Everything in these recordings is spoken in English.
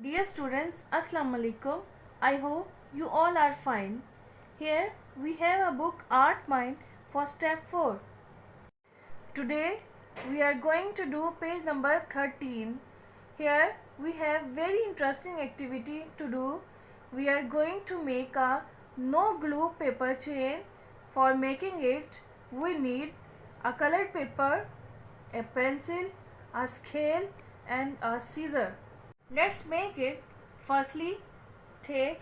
Dear students, Assalamu alaikum. I hope you all are fine. Here we have a book Art Mind for step 4. Today we are going to do page number 13. Here we have very interesting activity to do. We are going to make a no glue paper chain. For making it we need a colored paper, a pencil, a scale and a scissor. Let's make it. Firstly, take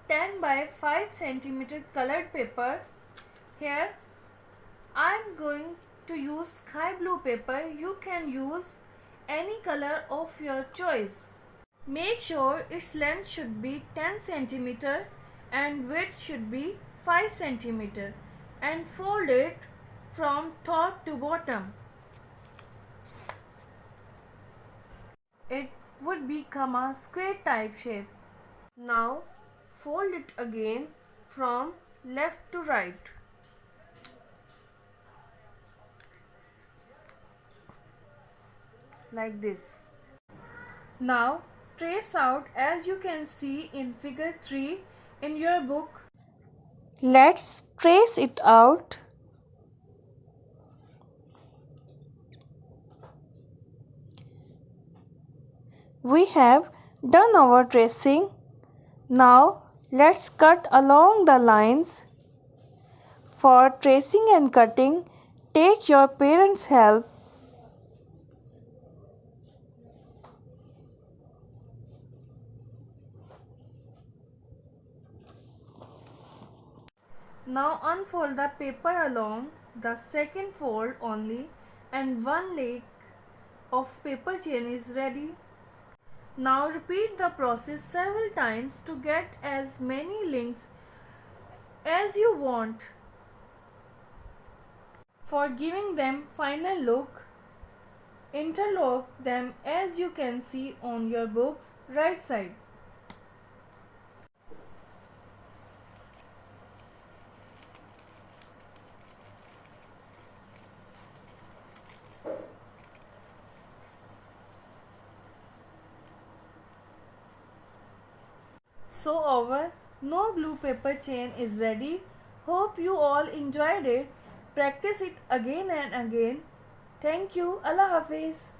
10 by 5 centimeter colored paper. Here I am going to use sky blue paper. You can use any color of your choice. Make sure its length should be 10 centimeter and width should be 5 centimeter and fold it from top to bottom. It would become a square type shape. Now fold it again from left to right. Like this. Now trace out as you can see in figure 3 in your book. Let's trace it out. We have done our tracing. Now let's cut along the lines. For tracing and cutting, take your parents' help. Now unfold the paper along the second fold only and one leg of paper chain is ready. Now repeat the process several times to get as many links as you want. For giving them final look, interlock them as you can see on your book's right side. So our no glue paper chain is ready. Hope you all enjoyed it. Practice it again and again. Thank you. Allah Hafiz.